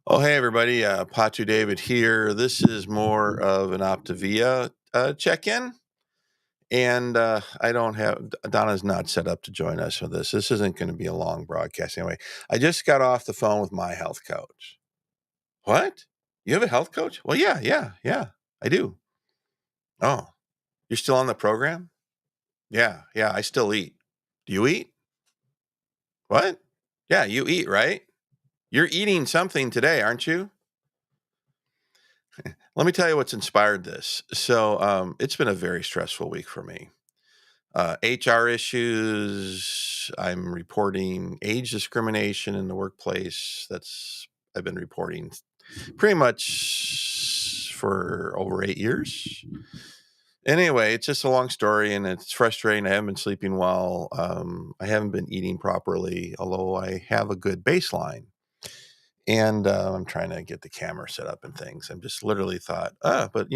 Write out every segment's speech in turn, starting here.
Oh, hey, everybody. POTU David here. This is more of an optavia check-in. And I don't have, Donna's not set up to join us for this. This isn't going to be a long broadcast anyway. I just got off the phone with my health coach. What? You have a health coach? Well, yeah, I do. Oh, you're still on the program? Yeah, I still eat. Do you eat? What? Yeah, you eat, right? You're eating something today, aren't you? Let me tell you what's inspired this. So it's been a very stressful week for me. HR issues. I'm reporting age discrimination in the workplace. I've been reporting pretty much for over 8 years. Anyway, it's just a long story and it's frustrating. I haven't been sleeping well. I haven't been eating properly, although I have a good baseline. And I'm trying to get the camera set up and things. I'm just literally thought, but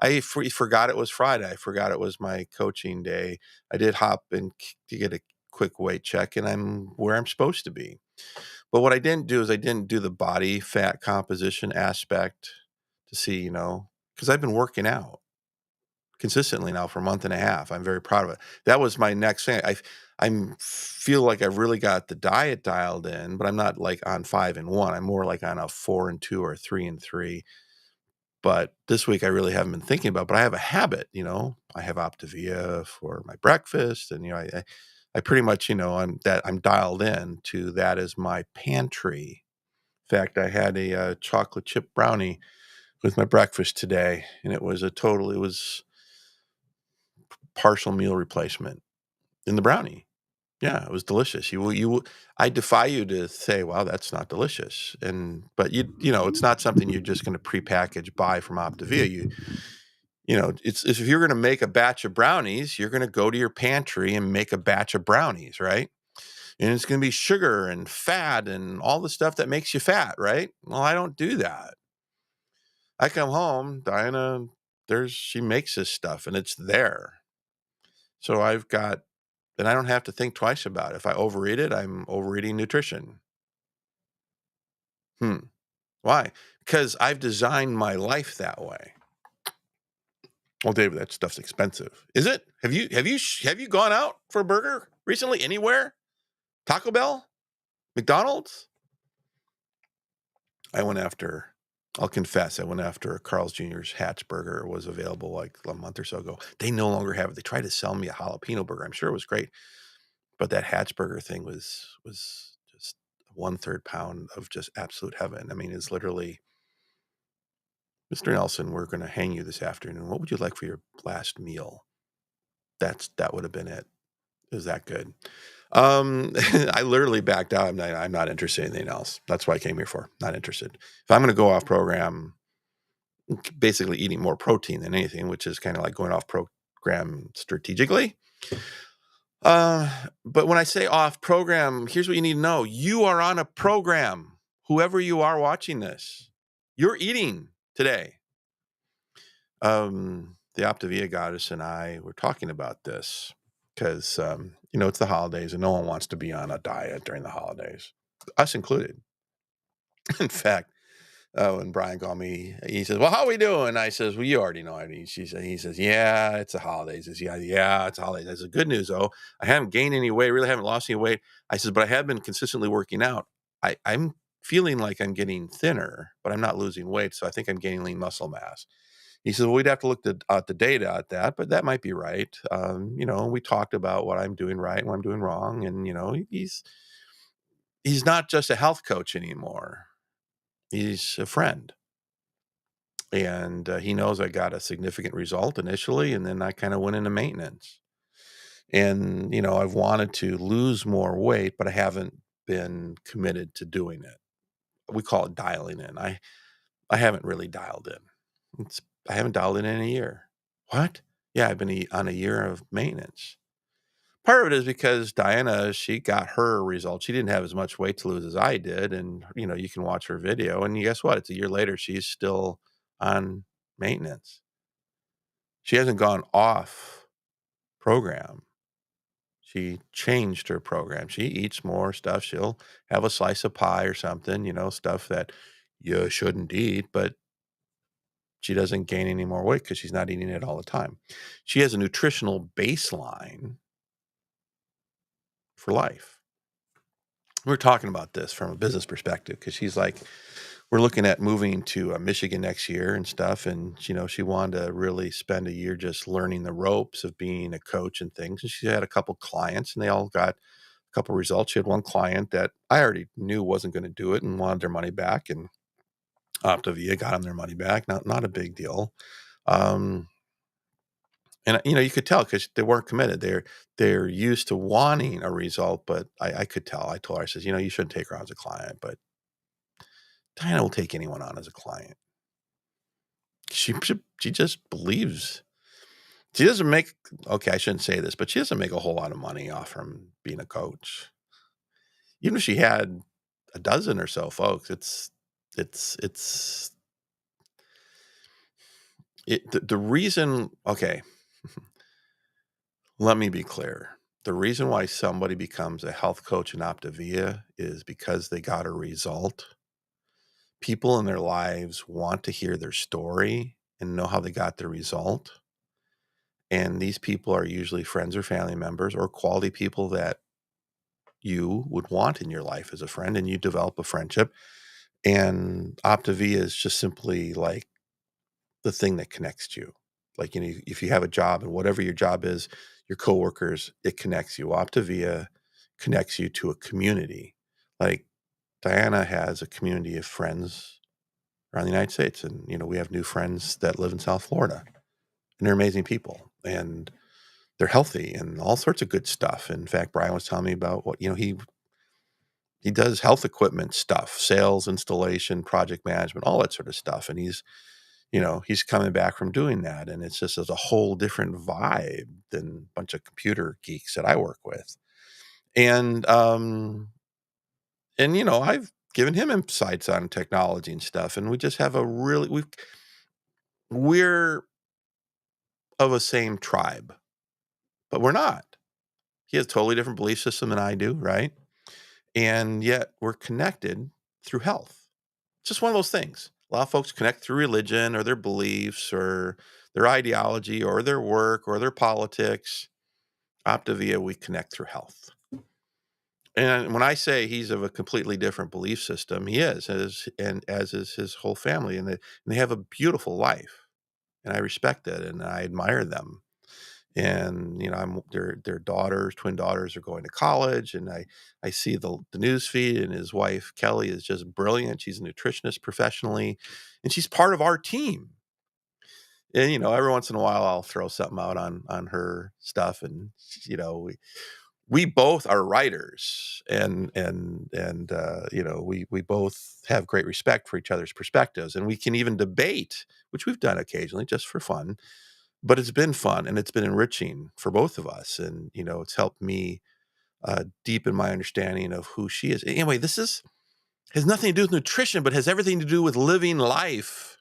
I forgot it was Friday. I forgot it was my coaching day. I did hop in to get a quick weight check, and I'm where I'm supposed to be. But what I didn't do is I didn't do the body fat composition aspect to see, because I've been working out consistently now for a month and a half. I'm very proud of it. That was my next thing. I feel like I've really got the diet dialed in, but I'm not like on 5 and 1. I'm more like on a 4 and 2 or 3 and 3. But this week I really haven't been thinking about, but I have a habit, I have optavia for my breakfast, and I pretty much, I'm dialed in to that as my pantry. In fact, I had a chocolate chip brownie with my breakfast today, and it was partial meal replacement in the brownie. Yeah, it was delicious. I defy you to say, "Wow, that's not delicious." But it's not something you're just going to prepackage buy from Optavia. It's if you're going to make a batch of brownies, you're going to go to your pantry and make a batch of brownies, right? And it's going to be sugar and fat and all the stuff that makes you fat, right? Well, I don't do that. I come home, Diana, she makes this stuff and it's there. So then I don't have to think twice about it. If I overeat it, I'm overeating nutrition. Why? Because I've designed my life that way. Well, David, that stuff's expensive. Is it? Have you gone out for a burger recently anywhere? Taco Bell? McDonald's? I'll confess, I went after Carl's Jr.'s Hatch Burger. Was available like a month or so ago. They no longer have it. They tried to sell me a jalapeno burger. I'm sure it was great. But that Hatch Burger thing was just 1/3 pound of just absolute heaven. I mean, it's literally, Mr. Nelson, we're going to hang you this afternoon. What would you like for your last meal? That would have been it. It was that good. I literally backed out. I'm not interested in anything else. That's what I came here for. Not interested. If I'm going to go off program, basically eating more protein than anything, which is kind of like going off program strategically. But when I say off program, here's what you need to know. You are on a program. Whoever you are watching this, you're eating today. The optaviagoddess and I were talking about this because, it's the holidays and no one wants to be on a diet during the holidays, us included. In fact, when Brian called me, he says, "Well, how are we doing?" I says, "Well, you already know it." He says, "Yeah, it's the holidays." He says, yeah, it's the holidays. I said, "Good news, though. I haven't gained any weight, really haven't lost any weight." I says, "But I have been consistently working out. I'm feeling like I'm getting thinner, but I'm not losing weight. So I think I'm gaining lean muscle mass." He says, "Well, we'd have to look at the data at that, but that might be right." We talked about what I'm doing right and what I'm doing wrong. And, he's not just a health coach anymore. He's a friend. And he knows I got a significant result initially, and then I kind of went into maintenance. And, I've wanted to lose more weight, but I haven't been committed to doing it. We call it dialing in. I haven't really dialed in. I haven't dialed in a year. What? Yeah, I've been on a year of maintenance. Part of it is because Diana, she got her results. She didn't have as much weight to lose as I did. And, you can watch her video. And guess what? It's a year later. She's still on maintenance. She hasn't gone off program. She changed her program. She eats more stuff. She'll have a slice of pie or something, stuff that you shouldn't eat, but she doesn't gain any more weight because she's not eating it all the time. She has a nutritional baseline for life. We're talking about this from a business perspective because she's like, we're looking at moving to Michigan next year and stuff. And, she wanted to really spend a year just learning the ropes of being a coach and things. And she had a couple clients and they all got a couple results. She had one client that I already knew wasn't going to do it and wanted their money back. And Optavia got them their money back. Not a big deal. And, you could tell because they weren't committed. They're used to wanting a result, but I could tell. I told her, I says, you shouldn't take her on as a client, but Diana will take anyone on as a client. She just believes. She doesn't make, okay, I shouldn't say this, but she doesn't make a whole lot of money off from being a coach. Even if she had a dozen or so folks, the reason, okay, let me be clear. The reason why somebody becomes a health coach in Optavia is because they got a result. People in their lives want to hear their story and know how they got the result. And these people are usually friends or family members or quality people that you would want in your life as a friend, and you develop a friendship. And Optavia is just simply like the thing that connects you. Like, if you have a job and whatever your job is, your coworkers, it connects you. Optavia connects you to a community. Like Diana has a community of friends around the United States. And, we have new friends that live in South Florida and they're amazing people and they're healthy and all sorts of good stuff. In fact, Brian was telling me about what, he does health equipment stuff, sales, installation, project management, all that sort of stuff. And he's coming back from doing that. And it's just a whole different vibe than a bunch of computer geeks that I work with. And I've given him insights on technology and stuff. And we just have we're of a same tribe, but we're not. He has a totally different belief system than I do, right? And yet we're connected through health. It's just one of those things. A lot of folks connect through religion or their beliefs or their ideology or their work or their politics. Optavia, we connect through health. And when I say he's of a completely different belief system, he is, as is his whole family. And they have a beautiful life. And I respect it and I admire them. And their daughters, twin daughters, are going to college, and I see the news feed, and his wife Kelly is just brilliant. She's a nutritionist professionally, and she's part of our team. And every once in a while, I'll throw something out on her stuff, and we both are writers, and we both have great respect for each other's perspectives, and we can even debate, which we've done occasionally just for fun. But it's been fun and it's been enriching for both of us. And, it's helped me deepen my understanding of who she is. Anyway, has nothing to do with nutrition, but has everything to do with living life.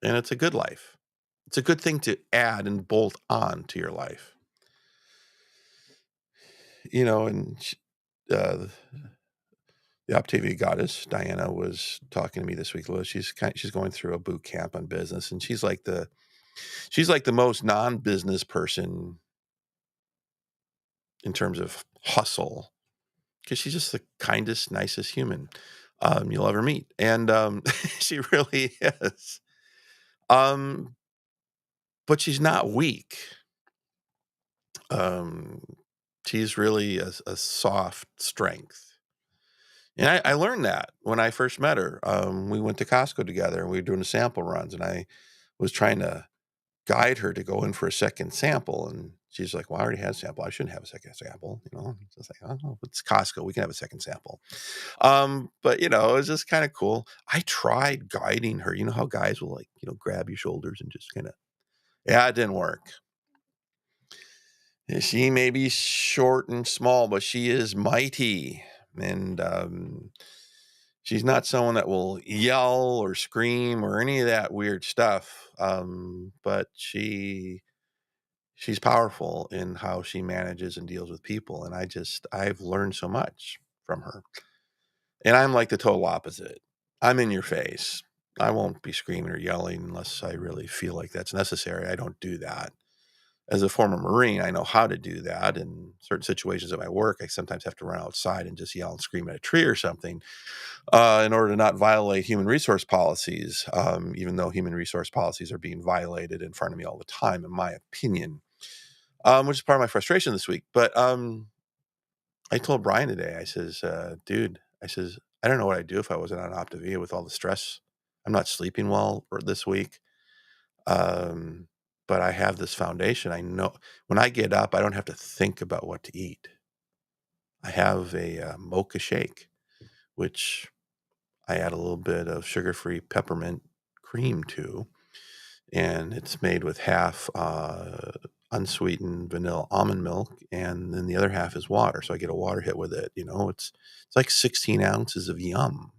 And it's a good life. It's a good thing to add and bolt on to your life. And uh, the Optavia goddess, Diana, was talking to me this week. She's going through a boot camp on business, and she's like the most non-business person in terms of hustle, because she's just the kindest, nicest human you'll ever meet. And she really is. But she's not weak. Um, she's really a soft strength. And I learned that when I first met her. We went to Costco together and we were doing the sample runs, and I was trying to guide her to go in for a second sample. And she's like, well, I already had a sample. I shouldn't have a second sample. It's just like, oh, it's Costco. We can have a second sample. But it was just kind of cool. I tried guiding her. You know how guys will grab your shoulders and just kind of, yeah, it didn't work. She may be short and small, but she is mighty. And she's not someone that will yell or scream or any of that weird stuff. But she she's powerful in how she manages and deals with people, and I've learned so much from her. And I'm like the total opposite. I'm in your face. I won't be screaming or yelling unless I really feel like that's necessary. I don't do that. As a former Marine, I know how to do that. In certain situations at my work, I sometimes have to run outside and just yell and scream at a tree or something in order to not violate human resource policies, even though human resource policies are being violated in front of me all the time, in my opinion, which is part of my frustration this week. But I told Brian today, I says, dude, I says, I don't know what I'd do if I wasn't on Optavia with all the stress. I'm not sleeping well for this week. Um, but I have this foundation. I know when I get up, I don't have to think about what to eat. I have a mocha shake, which I add a little bit of sugar-free peppermint cream to, and it's made with half unsweetened vanilla almond milk, and then the other half is water. So I get a water hit with it. It's like 16 ounces of yum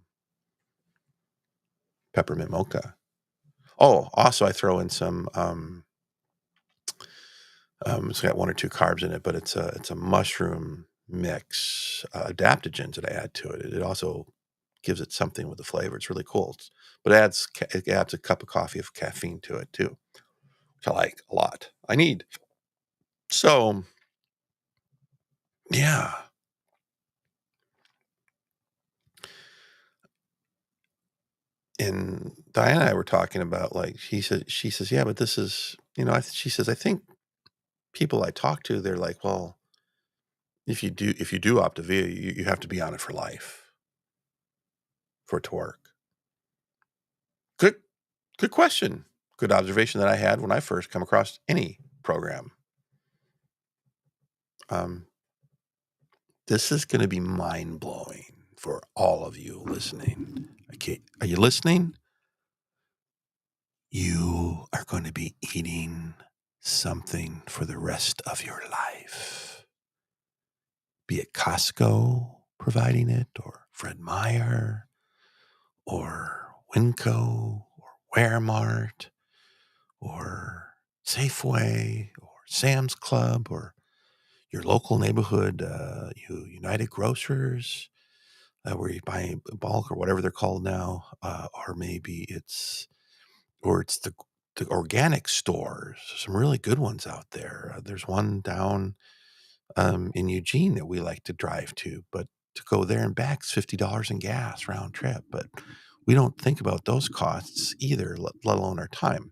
peppermint mocha. Oh, also I throw in some. It's got 1 or 2 carbs in it, but it's a mushroom mix, adaptogens that I add to it. It also gives it something with the flavor. It's really cool. But it adds a cup of coffee of caffeine to it too, which I like a lot. I need. So yeah, and Diana and I were talking about like she says, yeah, but this is she says I think people I talk to they're like, well, if you do Optavia, you have to be on it for life for it to work. Good Good question. Good observation that I had when I first come across any program. Um, this is going to be mind blowing for all of you listening. Okay, are you listening? You are going to be eating something for the rest of your life. Be it Costco providing it, or Fred Meyer, or Winco, or Walmart, or Safeway, or Sam's Club, or your local neighborhood, United Grocers, where you buy bulk or whatever they're called now, or maybe it's the organic stores. Some really good ones out there. There's one down in Eugene that we like to drive to, but to go there and back is $50 in gas round trip. But we don't think about those costs either, let alone our time.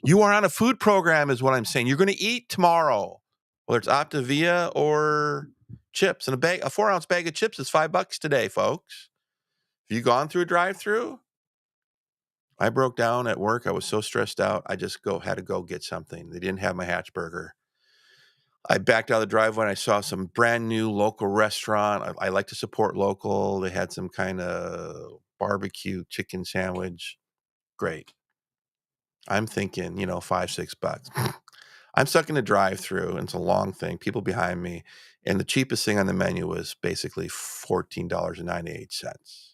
You are on a food program, is what I'm saying. You're going to eat tomorrow, whether it's Optavia or chips. And a 4-ounce bag of chips is $5 today, folks. Have you gone through a drive-through? I broke down at work. I was so stressed out. I just had to go get something. They didn't have my Hatch burger. I backed out of the driveway and I saw some brand new local restaurant. I like to support local. They had some kind of barbecue chicken sandwich. Great. I'm thinking, $5-6. I'm stuck in a drive-through, and it's a long thing. People behind me, and the cheapest thing on the menu was basically $14.98.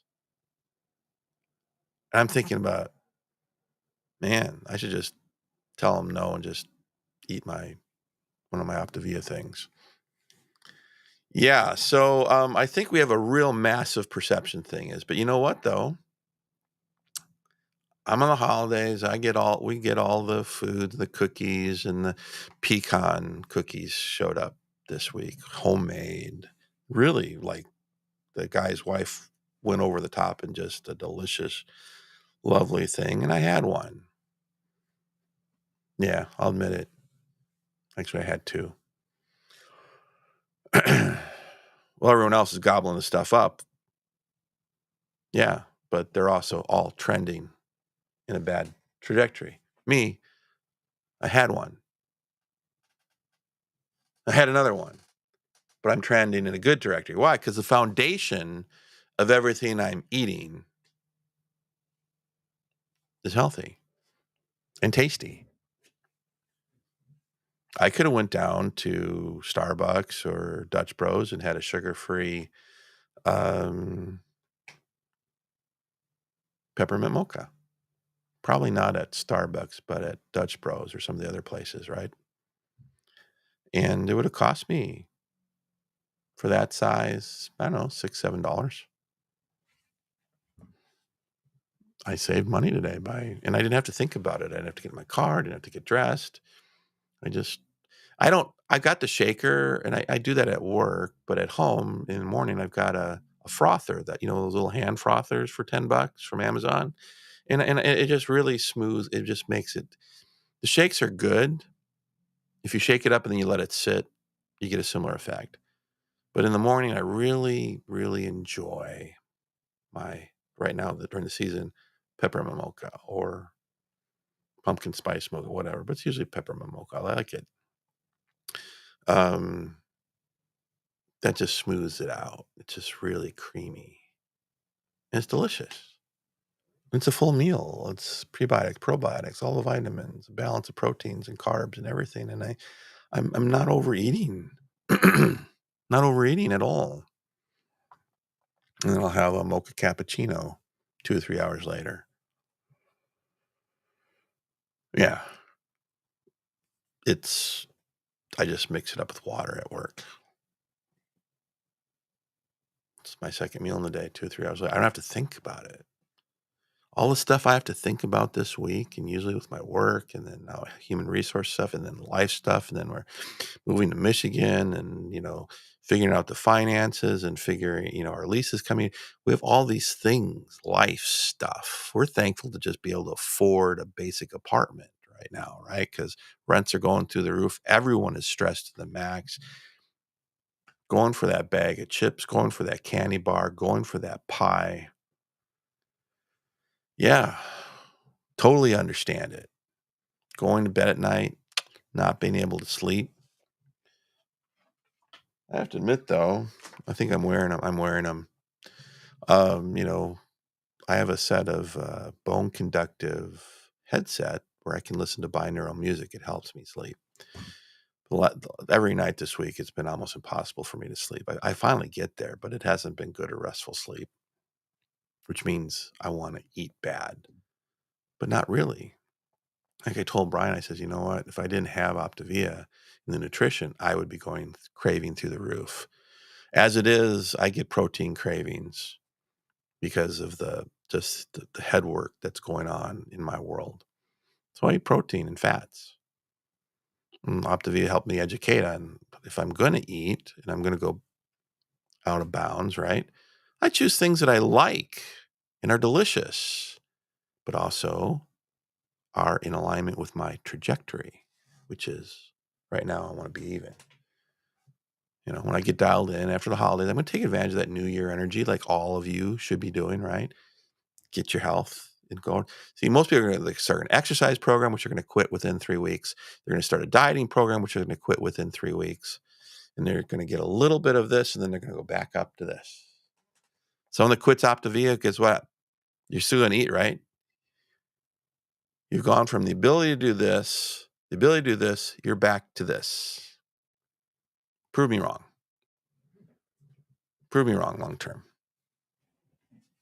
And I'm thinking about, man, I should just tell them no and just eat one of my Optavia things. Yeah, so I think we have a real massive perception thing but you know what though? I'm on the holidays. We get all the food, the cookies, and the pecan cookies showed up this week, homemade. Really, like the guy's wife went over the top and just a delicious, lovely thing. And I had one. Yeah, I'll admit it. Actually, I had two. Well, everyone else is gobbling the stuff up. Yeah, but they're also all trending in a bad trajectory. Me, I had one. I had another one, but I'm trending in a good trajectory. Why? Because the foundation of everything I'm eating is healthy and tasty. I could have went down to Starbucks or Dutch Bros and had a sugar-free um, peppermint mocha. Probably not at Starbucks, but at Dutch Bros or some of the other places, right? And it would have cost me for that size, I don't know, $6, $7. I saved money today and I didn't have to think about it. I didn't have to get in my car. I didn't have to get dressed. I just, I got the shaker and I do that at work, but at home in the morning, I've got a frother that, those little hand frothers for $10 from Amazon. And it just really smooths. It just makes it, the shakes are good. If you shake it up and then you let it sit, you get a similar effect. But in the morning, I really, really enjoy my, right now during the season, peppermint mocha or pumpkin spice mocha, whatever. But it's usually peppermint mocha. I like it. Um, that just smooths it out. It's just really creamy. And it's delicious. It's a full meal. It's prebiotics, probiotics, all the vitamins, a balance of proteins and carbs and everything. And I'm not overeating. Not overeating at all. And then I'll have a mocha cappuccino 2 or 3 hours later. Yeah. I just mix it up with water at work. It's my second meal in the day, 2 or 3 hours later. I don't have to think about it. All the stuff I have to think about this week, and usually with my work, and then now human resource stuff, and then life stuff, and then we're moving to Michigan, and figuring out the finances, and figuring our lease is coming. We have all these things, life stuff. We're thankful to just be able to afford a basic apartment right now, right? Because rents are going through the roof. Everyone is stressed to the max. Going for that bag of chips, going for that candy bar, going for that pie. Yeah, totally understand it. Going to bed at night, not being able to sleep. I have to admit, though, I think I'm wearing them. Um, you know, I have a set of bone conductive headset where I can listen to binaural music. It helps me sleep. Every night this week, it's been almost impossible for me to sleep. I finally get there, but it hasn't been good or restful sleep, which means I want to eat bad, but not really. Like I told Brian, I says, you know what? If I didn't have optavia and the nutrition, I would be going craving through the roof. As it is, I get protein cravings because of the head work that's going on in my world. So I eat protein and fats. And optavia helped me educate on if I'm going to eat and I'm going to go out of bounds, right? I choose things that I like and are delicious, but also are in alignment with my trajectory, which is right now I want to be even. When I get dialed in after the holidays, I'm going to take advantage of that New Year energy like all of you should be doing, right? Get your health and going. See, most people are going to start an exercise program, which are going to quit within 3 weeks. They're going to start a dieting program, which are going to quit within 3 weeks. And they're going to get a little bit of this, and then they're going to go back up to this. Someone that quits Optavia, guess what? You're still going to eat, right? You've gone from the ability to do this, you're back to this. Prove me wrong. Prove me wrong long term.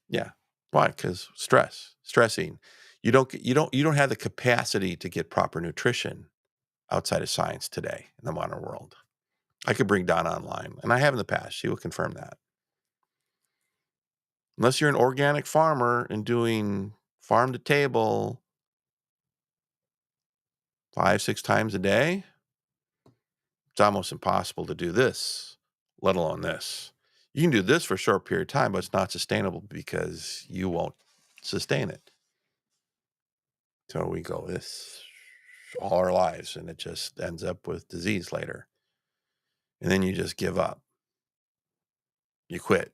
Yeah. Why? Because stressing. You don't have the capacity to get proper nutrition outside of science today in the modern world. I could bring Donna online, and I have in the past. She will confirm that. Unless you're an organic farmer and doing farm to table 5, 6 times a day, it's almost impossible to do this, let alone this. You can do this for a short period of time, but it's not sustainable because you won't sustain it. So we go this all our lives, and it just ends up with disease later. And then you just give up. You quit.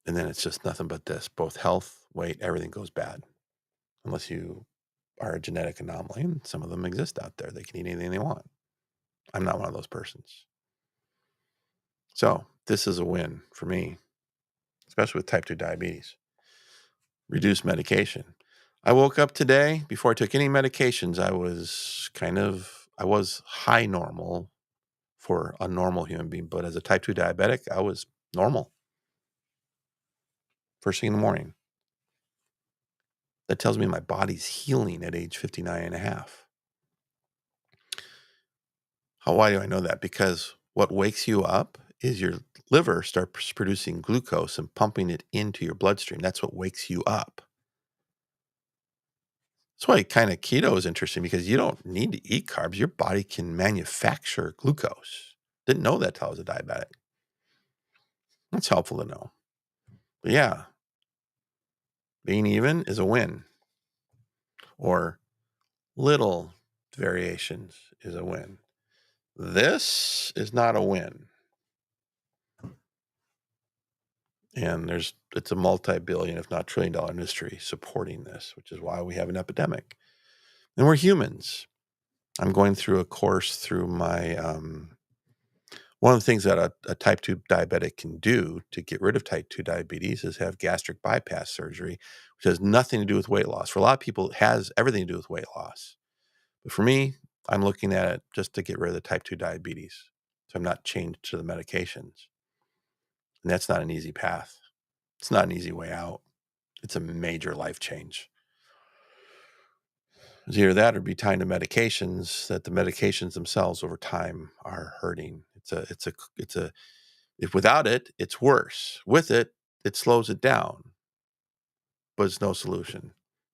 And then it's just nothing but this. Both health, weight, everything goes bad. Unless you are a genetic anomaly, and some of them exist out there. They can eat anything they want. I'm not one of those persons. So this is a win for me, especially with type 2 diabetes. Reduce medication. I woke up today, before I took any medications, I was high normal for a normal human being, but as a type 2 diabetic, I was normal. First thing in the morning. That tells me my body's healing at age 59 and a half. Why do I know that? Because what wakes you up is your liver starts producing glucose and pumping it into your bloodstream. That's what wakes you up. That's why kind of keto is interesting, because you don't need to eat carbs. Your body can manufacture glucose. Didn't know that till I was a diabetic. That's helpful to know. But yeah, being even is a win, or little variations is a win. This is not a win. And it's a multi-billion, if not trillion-dollar industry supporting this, which is why we have an epidemic. And we're humans. I'm going through a course through my one of the things that a type 2 diabetic can do to get rid of type 2 diabetes is have gastric bypass surgery, which has nothing to do with weight loss. For a lot of people, it has everything to do with weight loss. But for me, I'm looking at it just to get rid of the type 2 diabetes. So I'm not chained to the medications. And that's not an easy path. It's not an easy way out. It's a major life change. It's either that or be tied to medications that the medications themselves over time are hurting. If without it, it's worse. With it, it slows it down, but it's no solution.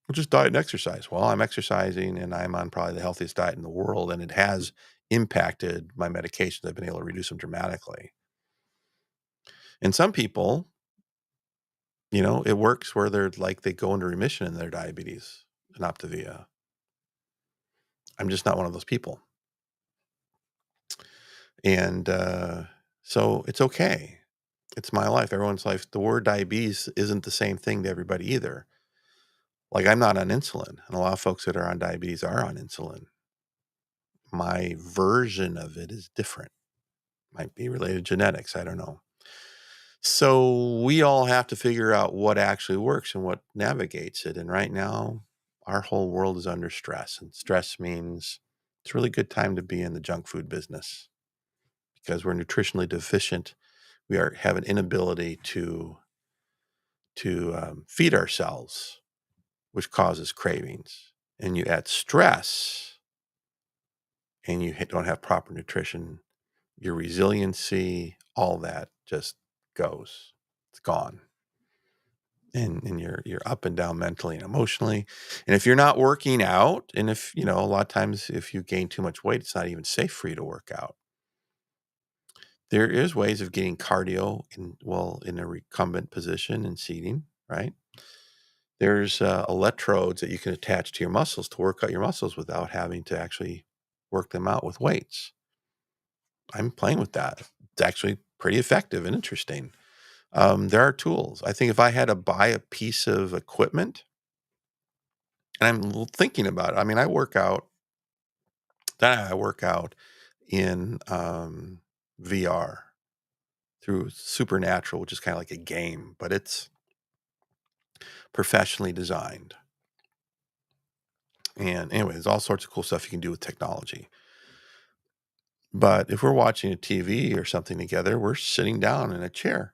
Well, just diet and exercise. Well, I'm exercising and I'm on probably the healthiest diet in the world, and it has impacted my medications. I've been able to reduce them dramatically. And some people, it works where they go into remission in their diabetes and optavia. I'm just not one of those people. And so it's okay. It's my life, everyone's life. The word diabetes isn't the same thing to everybody either. Like, I'm not on insulin, and a lot of folks that are on diabetes are on insulin. My version of it is different. Might be related to genetics. I don't know. So we all have to figure out what actually works and what navigates it. And right now, our whole world is under stress. And stress means it's a really good time to be in the junk food business, because we're nutritionally deficient. We have an inability to feed ourselves, which causes cravings. And you add stress and you don't have proper nutrition, your resiliency, all that just goes. It's gone. And you're up and down mentally and emotionally. And if you're not working out, and if, a lot of times if you gain too much weight, it's not even safe for you to work out. There is ways of getting cardio in a recumbent position and seating, right? There's electrodes that you can attach to your muscles to work out your muscles without having to actually work them out with weights. I'm playing with that. It's actually pretty effective and interesting. There are tools. I think if I had to buy a piece of equipment, and I'm thinking about it. I mean, I work out in VR through Supernatural, which is kind of like a game, but it's professionally designed. And anyway, there's all sorts of cool stuff you can do with technology. But if we're watching a TV or something together, we're sitting down in a chair.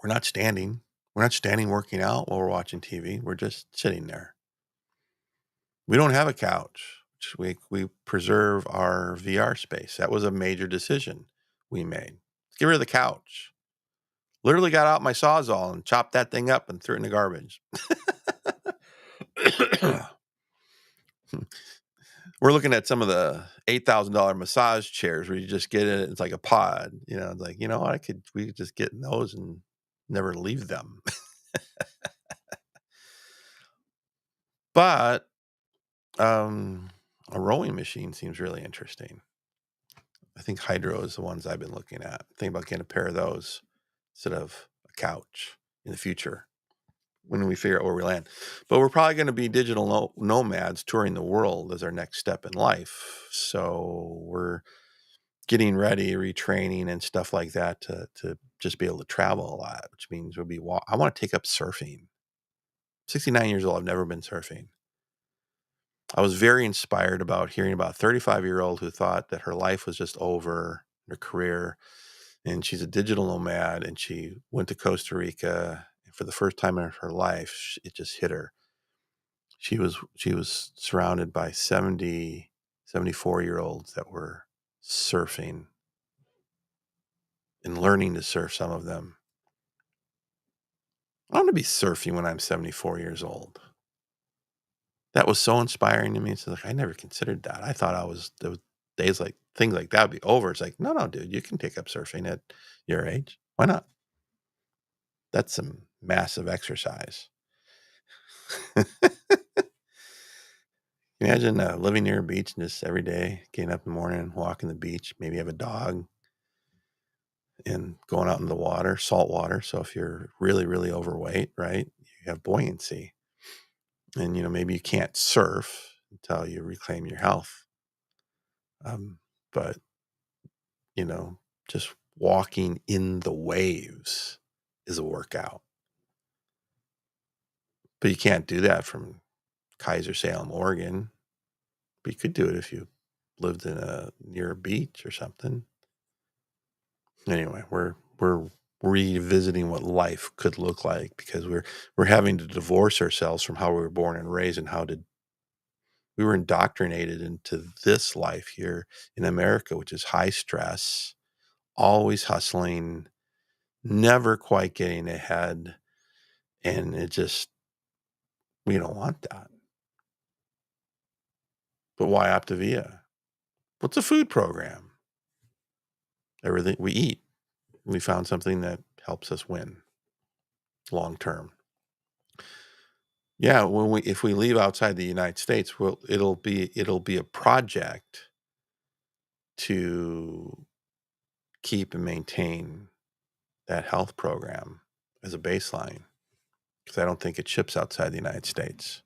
We're not standing. We're not standing working out while we're watching TV. We're just sitting there. We don't have a couch. We preserve our VR space. That was a major decision we made. Let's get rid of the couch. Literally got out my Sawzall and chopped that thing up and threw it in the garbage. We're looking at some of the $8,000 massage chairs where you just get it. It's like a pod, it's like, what? We could just get in those and never leave them. But a rowing machine seems really interesting. I think Hydro is the ones I've been looking at. Think about getting a pair of those instead of a couch in the future when we figure out where we land. But we're probably going to be digital nomads touring the world as our next step in life. So we're getting ready, retraining and stuff like that to just be able to travel a lot, which means I want to take up surfing. 69 years old. I've never been surfing. I was very inspired about hearing about a 35-year-old who thought that her life was just over, her career, and she's a digital nomad, and she went to Costa Rica. And for the first time in her life, it just hit her. She was surrounded by 70 74-year-olds that were surfing and learning to surf, some of them. I want to be surfing when I'm 74 years old. That was so inspiring to me. It's like, I never considered that. I thought there was days like things like that would be over. It's like, no, no, dude, you can take up surfing at your age. Why not? That's some massive exercise. Imagine living near a beach and just every day getting up in the morning, walking the beach, maybe have a dog and going out in the water, salt water. So if you're really, really overweight, right, you have buoyancy. And, maybe you can't surf until you reclaim your health. But, you know, just walking in the waves is a workout. But you can't do that from Kaiser Salem, Oregon. But you could do it if you lived near a beach or something. Anyway, we're revisiting what life could look like because we're having to divorce ourselves from how we were born and raised and we were indoctrinated into this life here in America, which is high stress, always hustling, never quite getting ahead. And we don't want that. But why Optavia? What's a food program? Everything we eat, we found something that helps us win long term. Yeah, if we leave outside the United States, it'll be a project to keep and maintain that health program as a baseline, because I don't think it ships outside the United States.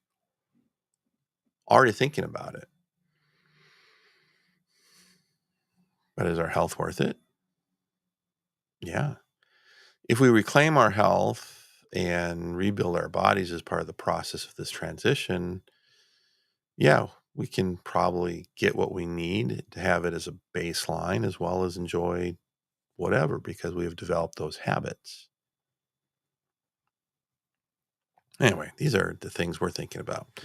Already thinking about it. But is our health worth it? Yeah. If we reclaim our health and rebuild our bodies as part of the process of this transition, yeah, we can probably get what we need to have it as a baseline as well as enjoy whatever, because we have developed those habits. Anyway, these are the things we're thinking about.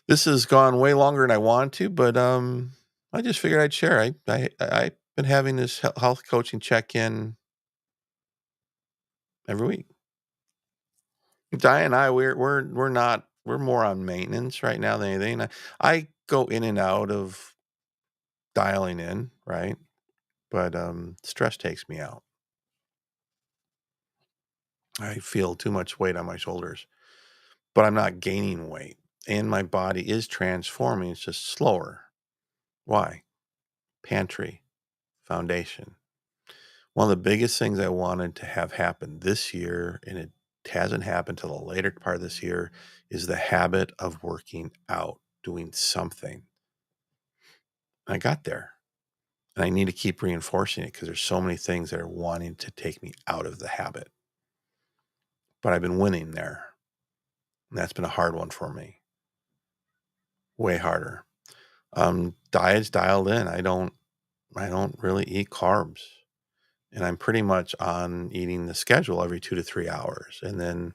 This has gone way longer than I wanted to, but I just figured I'd share. I've been having this health coaching check-in every week. Di and I, we're more on maintenance right now than anything. I go in and out of dialing in, right? But stress takes me out. I feel too much weight on my shoulders, but I'm not gaining weight, and my body is transforming. It's just slower. Why? Pantry, foundation. One of the biggest things I wanted to have happen this year, and it hasn't happened till the later part of this year, is the habit of working out, doing something. I got there, and I need to keep reinforcing it because there's so many things that are wanting to take me out of the habit. But I've been winning there, and that's been a hard one for me. Way harder. Diet's dialed in. I don't really eat carbs, and I'm pretty much on eating the schedule every 2 to 3 hours. And then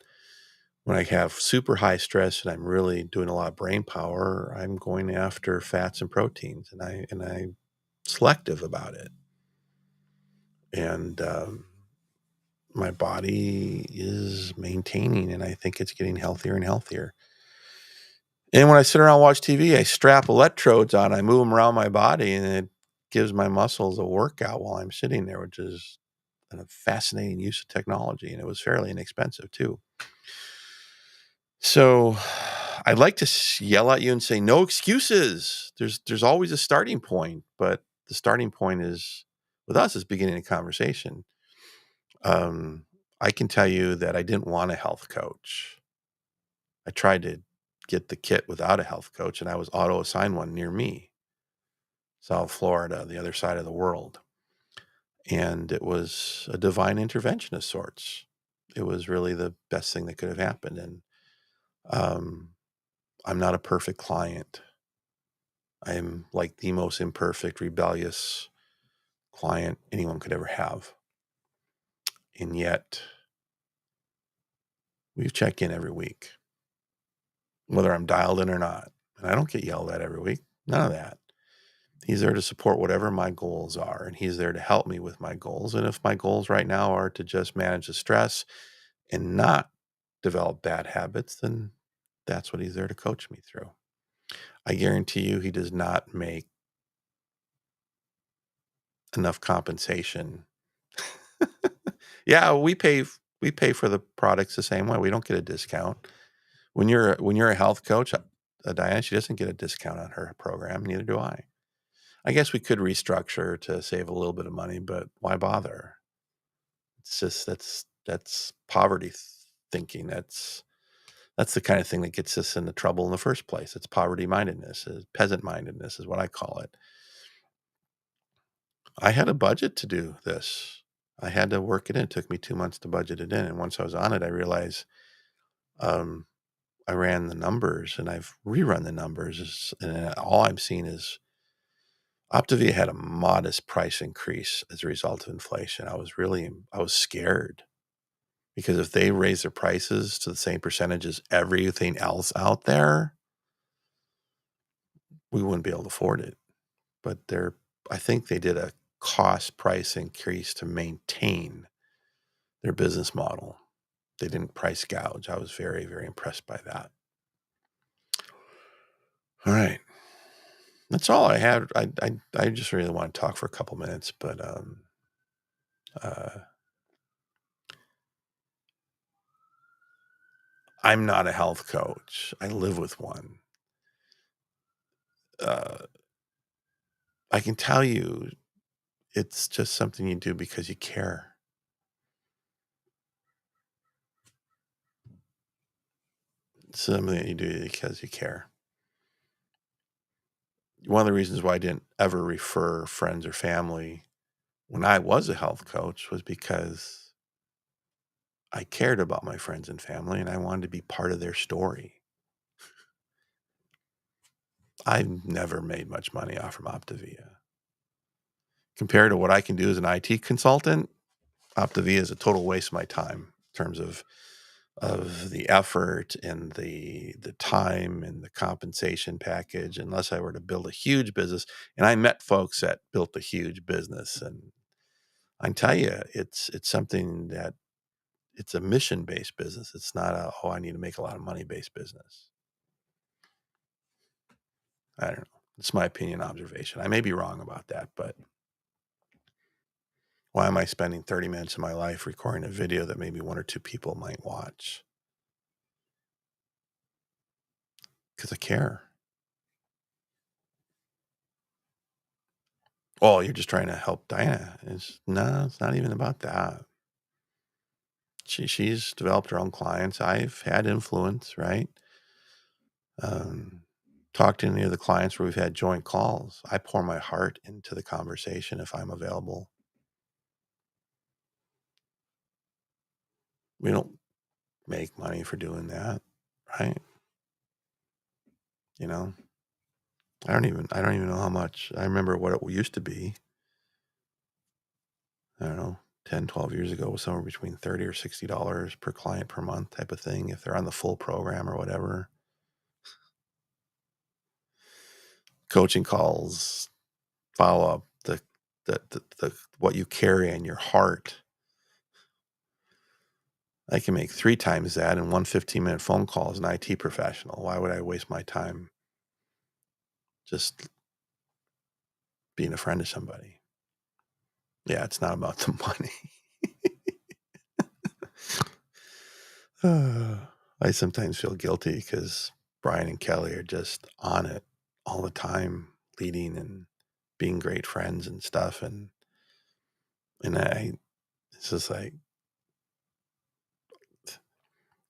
when I have super high stress and I'm really doing a lot of brain power, I'm going after fats and proteins, and I'm selective about it. And my body is maintaining, and I think it's getting healthier and healthier. And when I sit around and watch TV, I strap electrodes on, I move them around my body, and it gives my muscles a workout while I'm sitting there, which is a fascinating use of technology. And it was fairly inexpensive too. So I'd like to yell at you and say, no excuses. There's always a starting point, but the starting point is with us is beginning a conversation. I can tell you that I didn't want a health coach. I tried to get the kit without a health coach, and I was auto-assigned one near me, South Florida, the other side of the world. And it was a divine intervention of sorts. It was really the best thing that could have happened. And I'm not a perfect client. I am like the most imperfect, rebellious client anyone could ever have. And yet, we check in every week, whether I'm dialed in or not. And I don't get yelled at every week. None of that. He's there to support whatever my goals are, and he's there to help me with my goals. And if my goals right now are to just manage the stress and not develop bad habits, then that's what he's there to coach me through. I guarantee you he does not make enough compensation. Yeah, we pay for the products the same way. We don't get a discount. When you're a health coach, Diana, she doesn't get a discount on her program, neither do I. I guess we could restructure to save a little bit of money, but why bother? It's just that's poverty thinking. That's the kind of thing that gets us into trouble in the first place. It's poverty mindedness, peasant mindedness is what I call it. I had a budget to do this. I had to work it in. It took me 2 months to budget it in, and once I was on it, I realized um, I ran the numbers, and I've rerun the numbers, and all I'm seeing is Optavia had a modest price increase as a result of inflation. I was scared because if they raise their prices to the same percentage as everything else out there, we wouldn't be able to afford it. But I think they did a cost price increase to maintain their business model. They didn't price gouge. I was very, very impressed by that. All right. That's all I had. I just really want to talk for a couple minutes, but I'm not a health coach. I live with one. I can tell you it's just something you do because you care. It's something that you do because you care. One of the reasons why I didn't ever refer friends or family when I was a health coach was because I cared about my friends and family and I wanted to be part of their story. I've never made much money off from Optavia. Compared to what I can do as an IT consultant, Optavia is a total waste of my time in terms of the effort and the time and the compensation package, unless I were to build a huge business. And I met folks that built a huge business, and I can tell you, it's something that it's a mission-based business. It's not I need to make a lot of money-based business. I don't know. It's my opinion, observation. I may be wrong about that, but why am I spending 30 minutes of my life recording a video that maybe one or two people might watch? Because I care. Oh, you're just trying to help Diana. No, it's not even about that. She's developed her own clients. I've had influence, right? Um, Talked to any of the clients where we've had joint calls. I pour my heart into the conversation if I'm available. We don't make money for doing that, right? You know, I don't even know how much. I remember what it used to be. I don't know, 10, 12 years ago was somewhere between $30 or $60 per client per month type of thing if they're on the full program or whatever. Coaching calls, follow up, the what you carry in your heart. I can make 3 times that in one 15-minute phone call as an IT professional. Why would I waste my time just being a friend to somebody? Yeah, it's not about the money. I sometimes feel guilty because Brian and Kelly are just on it all the time, leading and being great friends and stuff. And it's just like,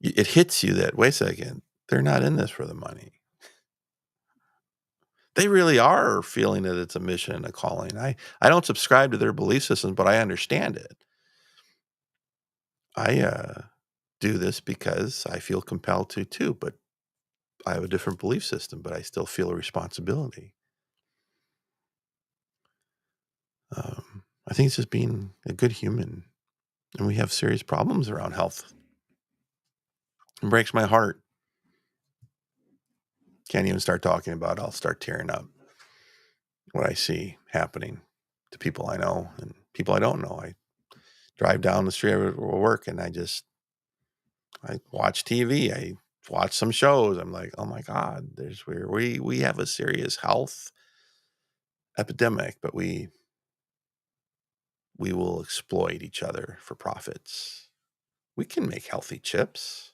it hits you that, wait a second, they're not in this for the money. They really are feeling that it's a mission and a calling. I don't subscribe to their belief systems, but I understand it. I do this because I feel compelled to too, but I have a different belief system, but I still feel a responsibility. I think it's just being a good human, and we have serious problems around health. It breaks my heart. Can't even start talking about it. I'll start tearing up. what I see happening to people I know and people I don't know. I drive down the street at work and I watch TV. I watch some shows. I'm like, oh my God, there's where we have a serious health epidemic, but we will exploit each other for profits. We can make healthy chips.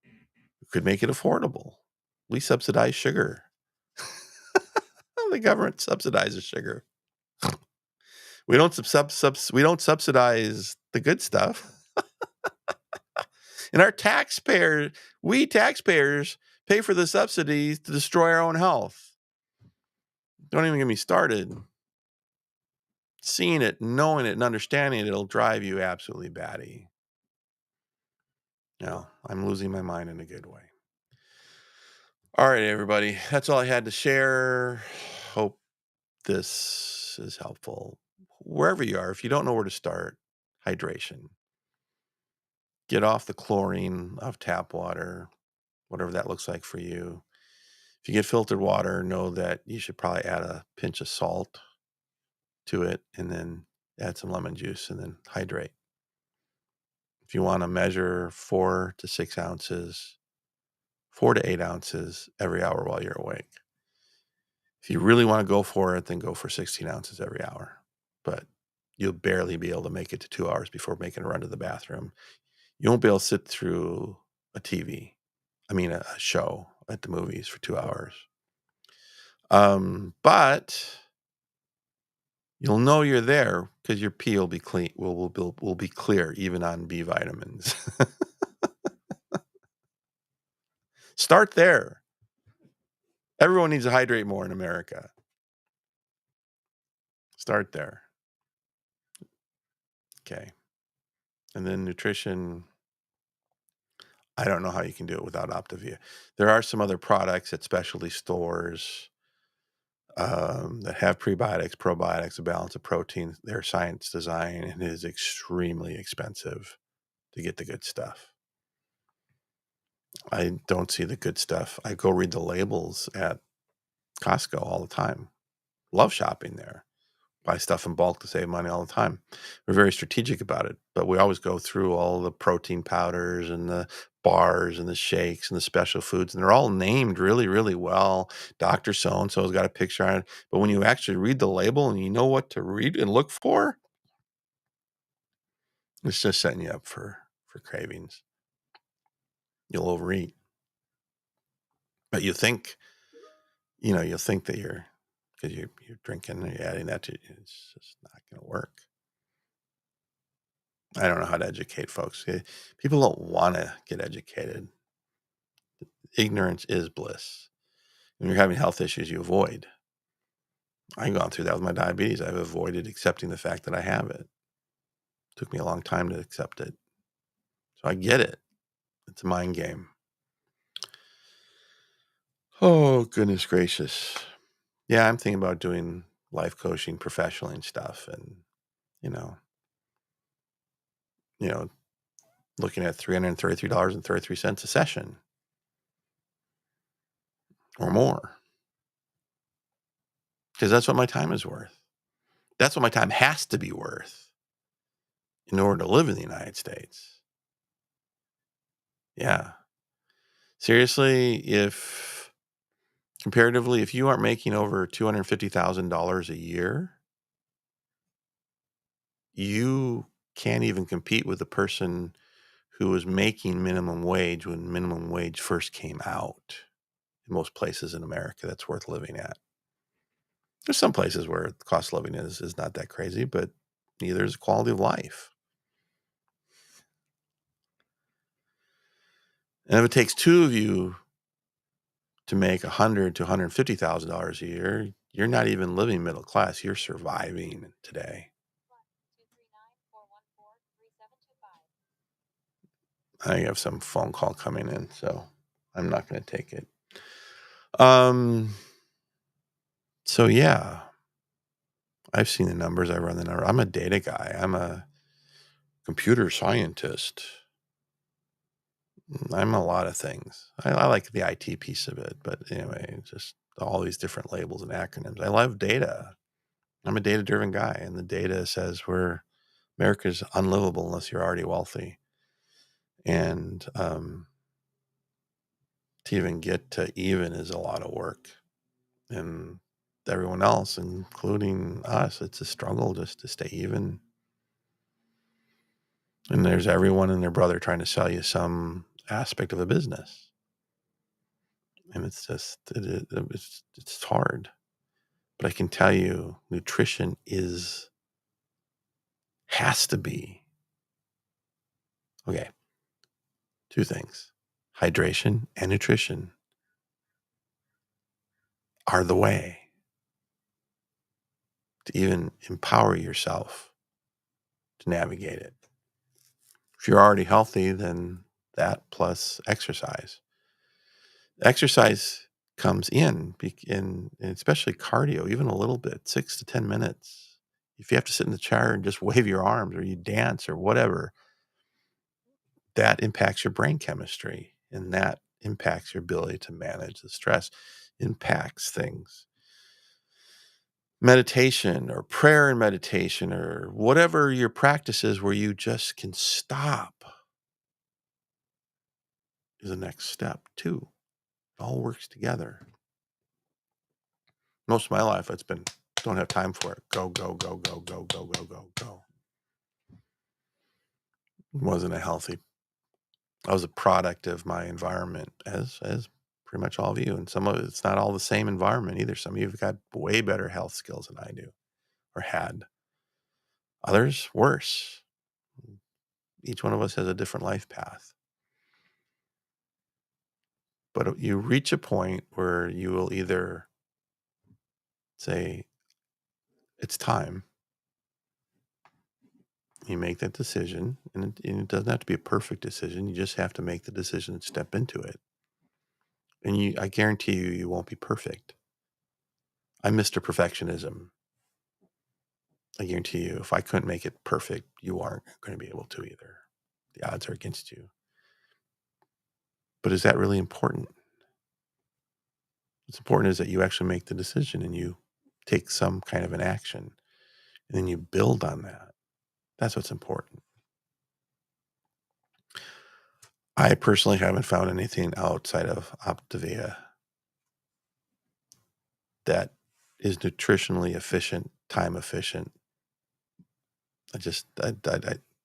We could make it affordable. We subsidize sugar. The government subsidizes sugar. We don't we don't subsidize the good stuff. And we taxpayers pay for the subsidies to destroy our own health. Don't even get me started. Seeing it, knowing it, and understanding it, it'll drive you absolutely batty. I'm losing my mind in a good way. All right, everybody. That's all I had to share. Hope this is helpful. Wherever you are, if you don't know where to start, hydration. Get off the chlorine of tap water, whatever that looks like for you. If you get filtered water, know that you should probably add a pinch of salt to it and then add some lemon juice and then hydrate. If you want to measure 4 to 6 ounces, 4 to 8 ounces every hour while you're awake. If you really want to go for it, then go for 16 ounces every hour. But you'll barely be able to make it to 2 hours before making a run to the bathroom. You won't be able to sit through a show at the movies for 2 hours. But you'll know you're there because your pee will be clean. Will be clear even on B vitamins. Start there. Everyone needs to hydrate more in America. Start there. Okay. And then nutrition. I don't know how you can do it without Optavia. There are some other products at specialty stores that have prebiotics, probiotics, a balance of protein. They're science design, and it is extremely expensive to get the good stuff. I don't see the good stuff. I go read the labels at Costco all the time. Love shopping there. Buy stuff in bulk to save money all the time. We're very strategic about it, but we always go through all the protein powders and the bars and the shakes and the special foods, and they're all named really, really well. Dr. So-and-so's got a picture on it, but when you actually read the label and you know what to read and look for, it's just setting you up for cravings. You'll overeat. But you'll think that because you're drinking and you're adding that to it, it's just not going to work. I don't know how to educate folks. People don't want to get educated. Ignorance is bliss. When you're having health issues, you avoid. I've gone through that with my diabetes. I've avoided accepting the fact that I have it. It took me a long time to accept it. So I get it. It's a mind game. Oh, goodness gracious. Yeah, I'm thinking about doing life coaching professionally and stuff. And, looking at $333.33 a session or more. Because that's what my time is worth. That's what my time has to be worth in order to live in the United States. Yeah. Seriously, comparatively, if you aren't making over $250,000 a year, you can't even compete with the person who was making minimum wage when minimum wage first came out in most places in America that's worth living at. There's some places where the cost of living is not that crazy, but neither is quality of life. And if it takes two of you to make $100,000 to $150,000 a year, you're not even living middle class. You're surviving today. I have some phone call coming in, so I'm not going to take it. So yeah, I've seen the numbers. I run the number. I'm a data guy. I'm a computer scientist. I'm a lot of things. I like the IT piece of it, but anyway, just all these different labels and acronyms. I love data. I'm a data-driven guy, and the data says America's unlivable unless you're already wealthy. And to even get to even is a lot of work. And everyone else, including us, it's a struggle just to stay even. And there's everyone and their brother trying to sell you some aspect of a business. And it's just, it's hard. But I can tell you, nutrition has to be, okay, two things. Hydration and nutrition are the way to even empower yourself to navigate it. If you're already healthy, then that plus exercise. Exercise comes in, and especially cardio, even a little bit, 6 to 10 minutes. If you have to sit in the chair and just wave your arms or you dance or whatever, that impacts your brain chemistry, and that impacts your ability to manage the stress, impacts things. Meditation or prayer and meditation or whatever your practice is where you just can stop is the next step too. It all works together. Most of my life, it's been, don't have time for it. Go, go, go, go, go, go, go, go, go. Wasn't a healthy. I was a product of my environment, as pretty much all of you. And some of it's not all the same environment either. Some of you have got way better health skills than I do or had. Others, worse. Each one of us has a different life path. But you reach a point where you will either say, it's time. You make that decision, and it doesn't have to be a perfect decision. You just have to make the decision and step into it. And I guarantee you won't be perfect. I'm Mr. Perfectionism. I guarantee you, if I couldn't make it perfect, you aren't going to be able to either. The odds are against you. But is that really important? What's important is that you actually make the decision and you take some kind of an action, and then you build on that. That's what's important. I personally haven't found anything outside of optavia that is nutritionally efficient, time efficient.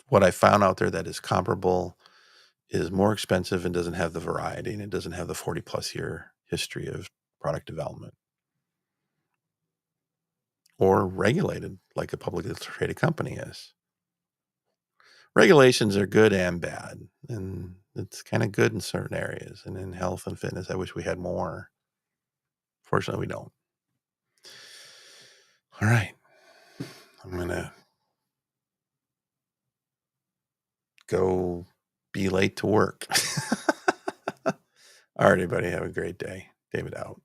What I found out there that is comparable is more expensive and doesn't have the variety, and it doesn't have the 40 plus year history of product development or regulated like a publicly traded company is. Regulations are good and bad, and it's kind of good in certain areas. And in health and fitness, I wish we had more. Fortunately, we don't. All right. I'm going to go be late to work. All right, everybody. Have a great day. David out.